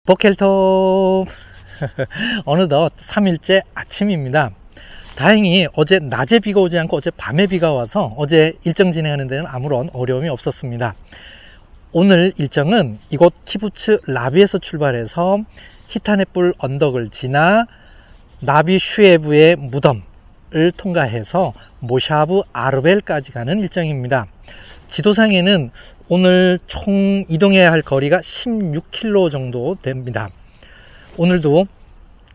보켈톱 어느덧 3일째 아침입니다. 다행히 어제 낮에 비가 오지 않고 어제 밤에 비가 와서 어제 일정 진행하는 데는 아무런 어려움이 없었습니다. 오늘 일정은 이곳 키부츠 라비에서 출발해서 히타넷불 언덕을 지나 나비 슈에브의 무덤을 통과해서 모샤브 아르벨까지 가는 일정입니다. 지도상에는 오늘 총 이동해야 할 거리가 16km 정도 됩니다. 오늘도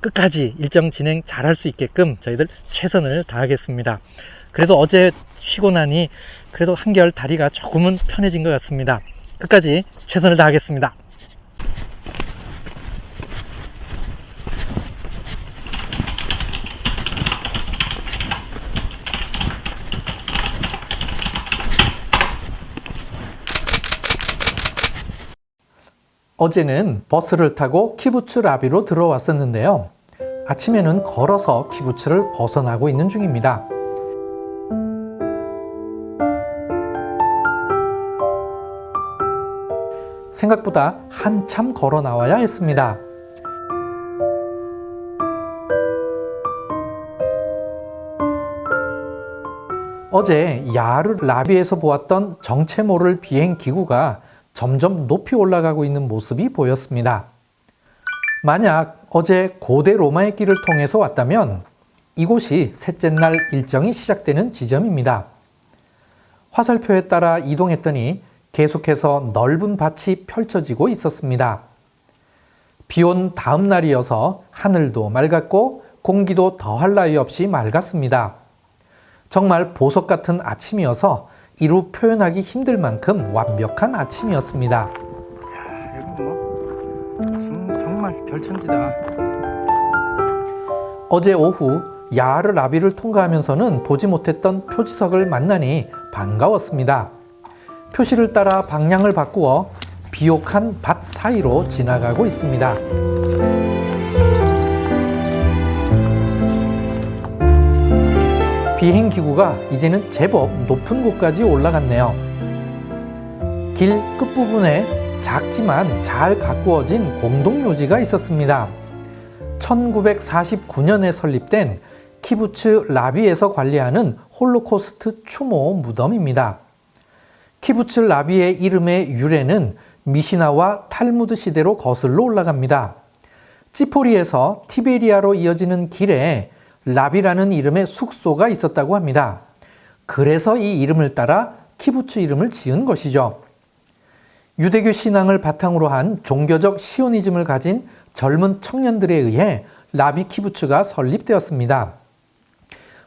끝까지 일정 진행 잘 할 수 있게끔 저희들 최선을 다하겠습니다. 그래도 어제 쉬고 나니 그래도 한결 다리가 조금은 편해진 것 같습니다. 끝까지 최선을 다하겠습니다. 어제는 버스를 타고 키부츠 라비로 들어왔었는데요. 아침에는 걸어서 키부츠를 벗어나고 있는 중입니다. 생각보다 한참 걸어 나와야 했습니다. 어제 야르 라비에서 보았던 정체 모를 비행 기구가 점점 높이 올라가고 있는 모습이 보였습니다. 만약 어제 고대 로마의 길을 통해서 왔다면 이곳이 셋째 날 일정이 시작되는 지점입니다. 화살표에 따라 이동했더니 계속해서 넓은 밭이 펼쳐지고 있었습니다. 비온 다음 날이어서 하늘도 맑았고 공기도 더할 나위 없이 맑았습니다. 정말 보석 같은 아침이어서 이루 표현하기 힘들 만큼 완벽한 아침이었습니다. 여기 정말 별천지다. 어제 오후 야르 라비를 통과하면서는 보지 못했던 표지석을 만나니 반가웠습니다. 표시를 따라 방향을 바꾸어 비옥한 밭 사이로 지나가고 있습니다. 비행기구가 이제는 제법 높은 곳까지 올라갔네요. 길 끝부분에 작지만 잘 가꾸어진 공동묘지가 있었습니다. 1949년에 설립된 키부츠 라비에서 관리하는 홀로코스트 추모 무덤입니다. 키부츠 라비의 이름의 유래는 미시나와 탈무드 시대로 거슬러 올라갑니다. 찌포리에서 티베리아로 이어지는 길에 라비라는 이름의 숙소가 있었다고 합니다. 그래서 이 이름을 따라 키부츠 이름을 지은 것이죠. 유대교 신앙을 바탕으로 한 종교적 시오니즘을 가진 젊은 청년들에 의해 라비 키부츠가 설립되었습니다.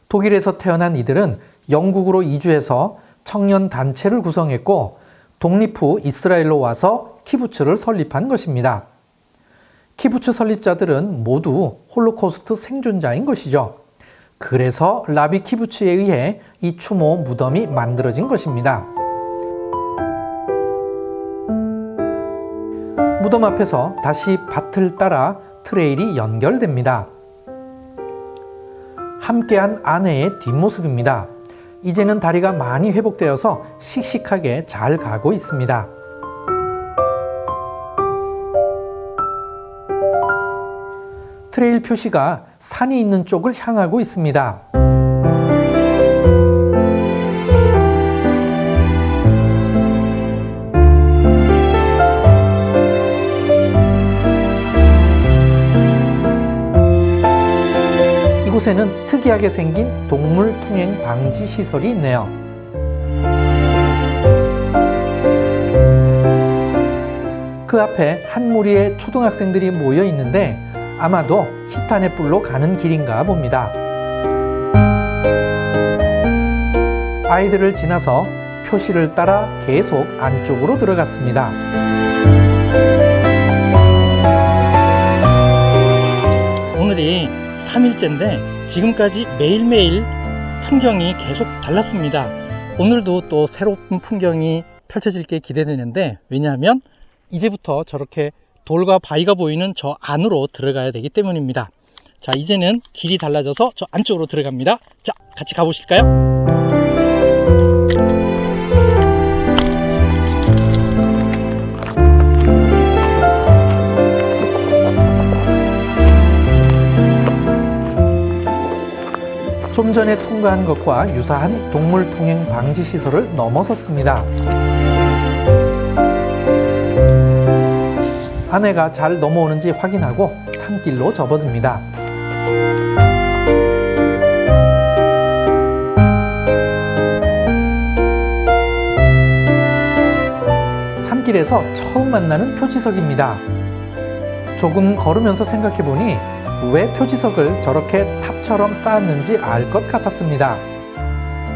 독일에서 태어난 이들은 영국으로 이주해서 청년 단체를 구성했고 독립 후 이스라엘로 와서 키부츠를 설립한 것입니다. 키부츠 설립자들은 모두 홀로코스트 생존자인 것이죠. 그래서 라비 키부츠에 의해 이 추모 무덤이 만들어진 것입니다. 무덤 앞에서 다시 밭을 따라 트레일이 연결됩니다. 함께한 아내의 뒷모습입니다. 이제는 다리가 많이 회복되어서 씩씩하게 잘 가고 있습니다. 트레일 표시가 산이 있는 쪽을 향하고 있습니다. 이곳에는 특이하게 생긴 동물 통행 방지 시설이 있네요. 그 앞에 한 무리의 초등학생들이 모여 있는데 아마도 히타넷불로 가는 길인가 봅니다. 아이들을 지나서 표시를 따라 계속 안쪽으로 들어갔습니다. 오늘이 3일째인데 지금까지 매일매일 풍경이 계속 달랐습니다. 오늘도 또 새로운 풍경이 펼쳐질 게 기대되는데 왜냐하면 이제부터 저렇게 돌과 바위가 보이는 저 안으로 들어가야 되기 때문입니다. 자, 이제는 길이 달라져서 저 안쪽으로 들어갑니다. 자, 같이 가보실까요? 좀 전에 통과한 것과 유사한 동물 통행 방지 시설을 넘어섰습니다. 아내가 잘 넘어오는지 확인하고 산길로 접어듭니다. 산길에서 처음 만나는 표지석입니다. 조금 걸으면서 생각해보니 왜 표지석을 저렇게 탑처럼 쌓았는지 알 것 같았습니다.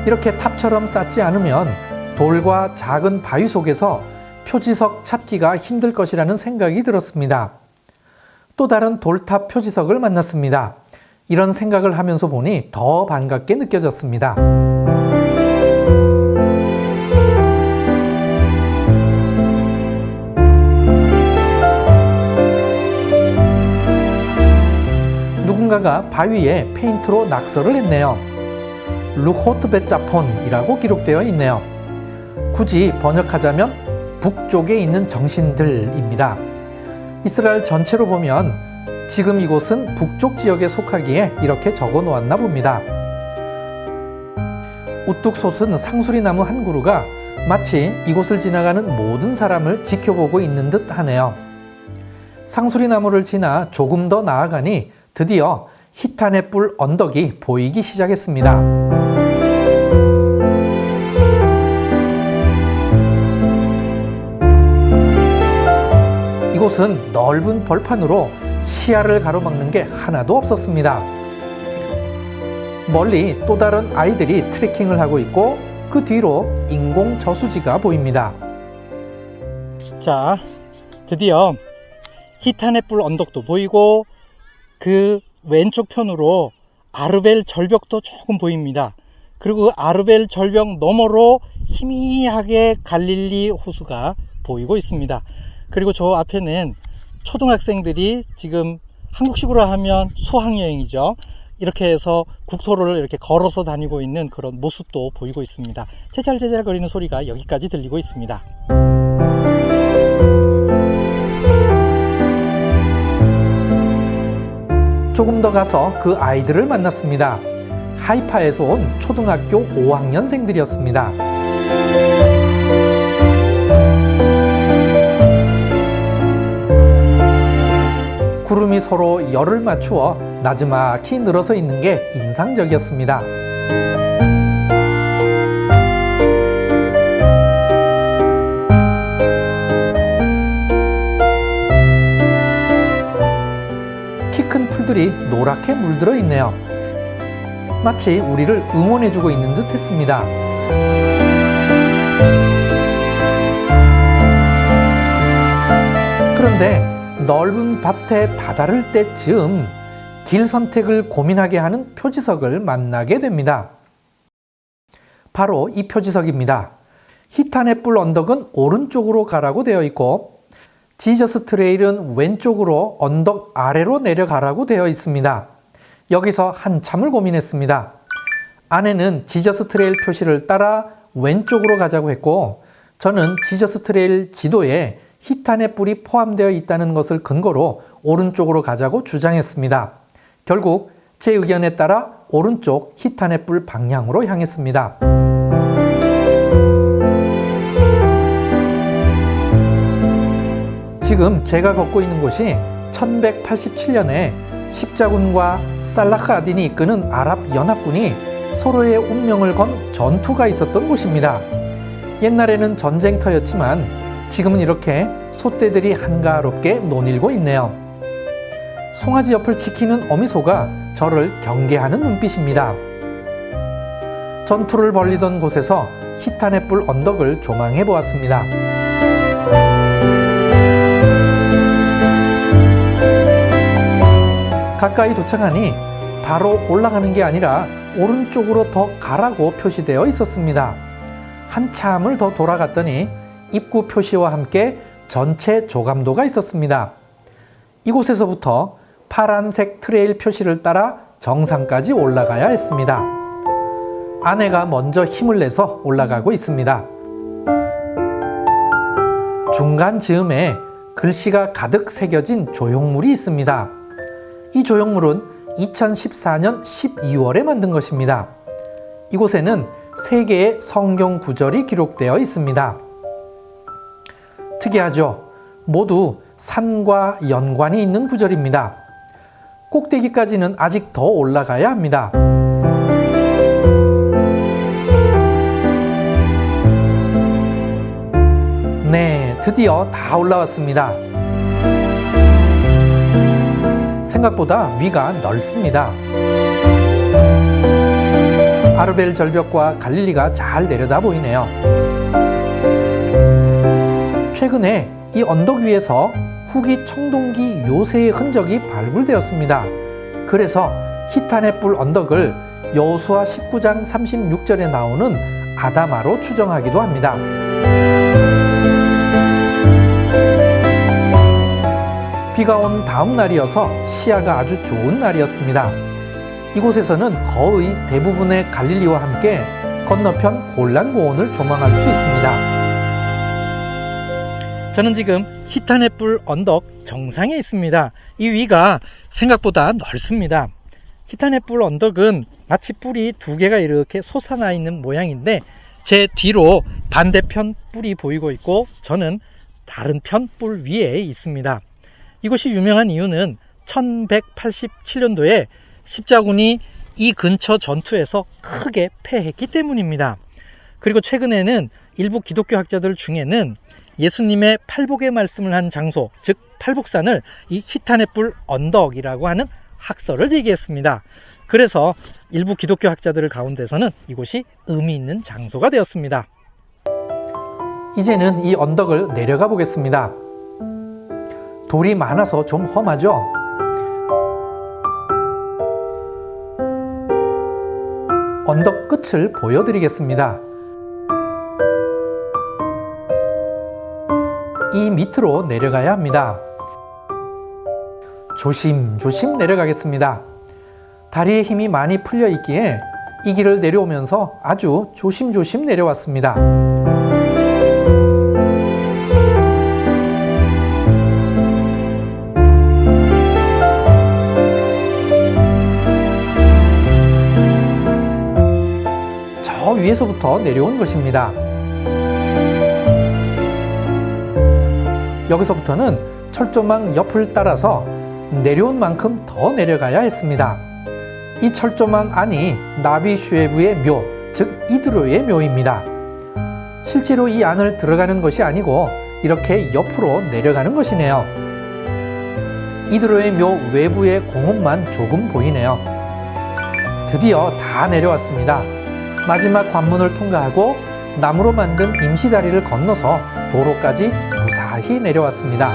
이렇게 탑처럼 쌓지 않으면 돌과 작은 바위 속에서 표지석 찾기가 힘들 것이라는 생각이 들었습니다. 또 다른 돌탑 표지석을 만났습니다. 이런 생각을 하면서 보니 더 반갑게 느껴졌습니다. 누군가가 바위에 페인트로 낙서를 했네요. 루호트베짜폰이라고 기록되어 있네요. 굳이 번역하자면 북쪽에 있는 정신들입니다. 이스라엘 전체로 보면 지금 이곳은 북쪽 지역에 속하기에 이렇게 적어 놓았나 봅니다. 우뚝 솟은 상수리나무 한 그루가 마치 이곳을 지나가는 모든 사람을 지켜보고 있는 듯 하네요. 상수리나무를 지나 조금 더 나아가니 드디어 히탄의 뿔 언덕이 보이기 시작했습니다. 이곳은 넓은 벌판으로 시야를 가로막는 게 하나도 없었습니다. 멀리 또 다른 아이들이 트레킹을 하고 있고 그 뒤로 인공 저수지가 보입니다. 자, 드디어 히탄의 뿔 언덕도 보이고 그 왼쪽 편으로 아르벨 절벽도 조금 보입니다. 그리고 그 아르벨 절벽 너머로 희미하게 갈릴리 호수가 보이고 있습니다. 그리고 저 앞에는 초등학생들이 지금 한국식으로 하면 수학여행이죠. 이렇게 해서 국토를 이렇게 걸어서 다니고 있는 그런 모습도 보이고 있습니다. 제잘제잘 거리는 소리가 여기까지 들리고 있습니다. 조금 더 가서 그 아이들을 만났습니다. 하이파에서 온 초등학교 5학년생들이었습니다. 구름이 서로 열을 맞추어 나지막히 늘어서 있는 게 인상적이었습니다. 키 큰 풀들이 노랗게 물들어 있네요. 마치 우리를 응원해주고 있는 듯 했습니다. 그런데 넓은 밭에 다다를 때쯤 길 선택을 고민하게 하는 표지석을 만나게 됩니다. 바로 이 표지석입니다. 히탄의 뿔 언덕은 오른쪽으로 가라고 되어 있고 지저스 트레일은 왼쪽으로 언덕 아래로 내려가라고 되어 있습니다. 여기서 한참을 고민했습니다. 아내는 지저스 트레일 표시를 따라 왼쪽으로 가자고 했고 저는 지저스 트레일 지도에 히탄의 뿔이 포함되어 있다는 것을 근거로 오른쪽으로 가자고 주장했습니다. 결국 제 의견에 따라 오른쪽 히탄의 뿔 방향으로 향했습니다. 지금 제가 걷고 있는 곳이 1187년에 십자군과 살라흐 아딘이 이끄는 아랍 연합군이 서로의 운명을 건 전투가 있었던 곳입니다. 옛날에는 전쟁터였지만 지금은 이렇게 소떼들이 한가롭게 논일고 있네요. 송아지 옆을 지키는 어미소가 저를 경계하는 눈빛입니다. 전투를 벌이던 곳에서 히탄의 뿔 언덕을 조망해 보았습니다. 가까이 도착하니 바로 올라가는 게 아니라 오른쪽으로 더 가라고 표시되어 있었습니다. 한참을 더 돌아갔더니 입구 표시와 함께 전체 조감도가 있었습니다. 이곳에서부터 파란색 트레일 표시를 따라 정상까지 올라가야 했습니다. 아내가 먼저 힘을 내서 올라가고 있습니다. 중간 즈음에 글씨가 가득 새겨진 조형물이 있습니다. 이 조형물은 2014년 12월에 만든 것입니다. 이곳에는 3개의 성경 구절이 기록되어 있습니다. 특이하죠? 모두 산과 연관이 있는 구절입니다. 꼭대기까지는 아직 더 올라가야 합니다. 네, 드디어 다 올라왔습니다. 생각보다 위가 넓습니다. 아르벨 절벽과 갈릴리가 잘 내려다 보이네요. 최근에 이 언덕 위에서 후기 청동기 요새의 흔적이 발굴되었습니다. 그래서 히타네 뿔 언덕을 여호수아 19장 36절에 나오는 아다마로 추정하기도 합니다. 비가 온 다음 날이어서 시야가 아주 좋은 날이었습니다. 이곳에서는 거의 대부분의 갈릴리와 함께 건너편 골란 고원을 조망할 수 있습니다. 저는 지금 히타네 뿔 언덕 정상에 있습니다. 이 위가 생각보다 넓습니다. 히타네 뿔 언덕은 마치 뿔이 2개가 이렇게 솟아나 있는 모양인데 제 뒤로 반대편 뿔이 보이고 있고 저는 다른 편 뿔 위에 있습니다. 이곳이 유명한 이유는 1187년도에 십자군이 이 근처 전투에서 크게 패했기 때문입니다. 그리고 최근에는 일부 기독교 학자들 중에는 예수님의 팔복의 말씀을 한 장소, 즉 팔복산을 이 히타네 뿔 언덕이라고 하는 학설을 제기했습니다. 그래서 일부 기독교 학자들 가운데서는 이곳이 의미 있는 장소가 되었습니다. 이제는 이 언덕을 내려가 보겠습니다. 돌이 많아서 좀 험하죠? 언덕 끝을 보여드리겠습니다. 이 밑으로 내려가야 합니다. 조심조심 내려가겠습니다. 다리에 힘이 많이 풀려 있기에 이 길을 내려오면서 아주 조심조심 내려왔습니다. 저 위에서부터 내려온 것입니다. 여기서부터는 철조망 옆을 따라서 내려온 만큼 더 내려가야 했습니다. 이 철조망 안이 나비 슈에브의 묘, 즉 이드로의 묘입니다. 실제로 이 안을 들어가는 것이 아니고 이렇게 옆으로 내려가는 것이네요. 이드로의 묘 외부의 공원만 조금 보이네요. 드디어 다 내려왔습니다. 마지막 관문을 통과하고 나무로 만든 임시다리를 건너서 도로까지 무사히 내려왔습니다.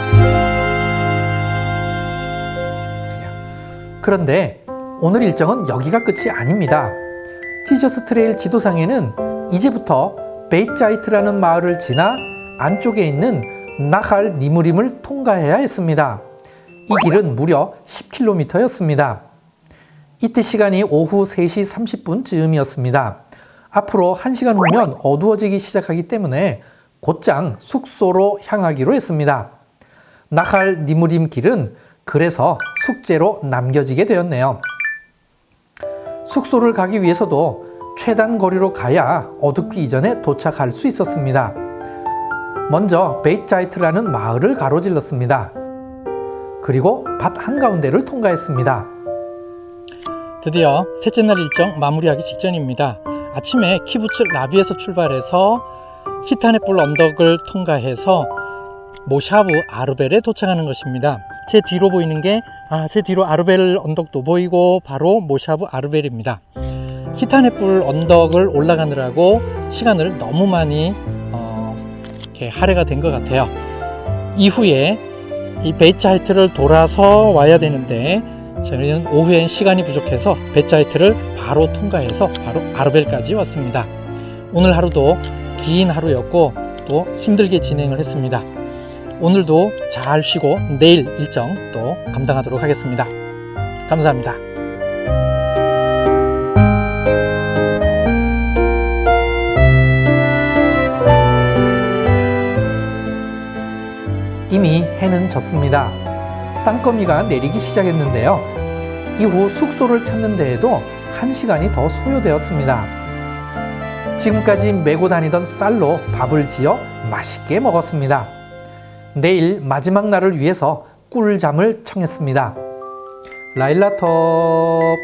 그런데 오늘 일정은 여기가 끝이 아닙니다. 지저스 트레일 지도상에는 이제부터 베이자이트라는 마을을 지나 안쪽에 있는 나할 니무림을 통과해야 했습니다. 이 길은 무려 10km였습니다. 이때 시간이 오후 3시 30분쯤이었습니다. 앞으로 1시간 후면 어두워지기 시작하기 때문에 곧장 숙소로 향하기로 했습니다. 나할 니무림 길은 그래서 숙제로 남겨지게 되었네요. 숙소를 가기 위해서도 최단 거리로 가야 어둡기 이전에 도착할 수 있었습니다. 먼저 베이자이트라는 마을을 가로질렀습니다. 그리고 밭 한가운데를 통과했습니다. 드디어 셋째 날 일정 마무리하기 직전입니다. 아침에 키부츠 라비에서 출발해서 히타네 뿔 언덕을 통과해서 모샤브 아르벨에 도착하는 것입니다. 제 뒤로 보이는 게 제 뒤로 아르벨 언덕도 보이고 바로 모샤브 아르벨입니다. 히타네 뿔 언덕을 올라가느라고 시간을 너무 많이 이렇게 할애가 된 것 같아요. 이후에 이 베이자이트를 돌아서 와야 되는데 저희는 오후엔 시간이 부족해서 베이자이트를 바로 통과해서 바로 아르벨까지 왔습니다. 오늘 하루도 긴 하루였고 또 힘들게 진행을 했습니다. 오늘도 잘 쉬고 내일 일정 또 감당하도록 하겠습니다. 감사합니다. 이미 해는 졌습니다. 땅거미가 내리기 시작했는데요. 이후 숙소를 찾는 데에도 1시간이 더 소요되었습니다. 지금까지 메고 다니던 쌀로 밥을 지어 맛있게 먹었습니다. 내일 마지막 날을 위해서 꿀잠을 청했습니다. 라일라톱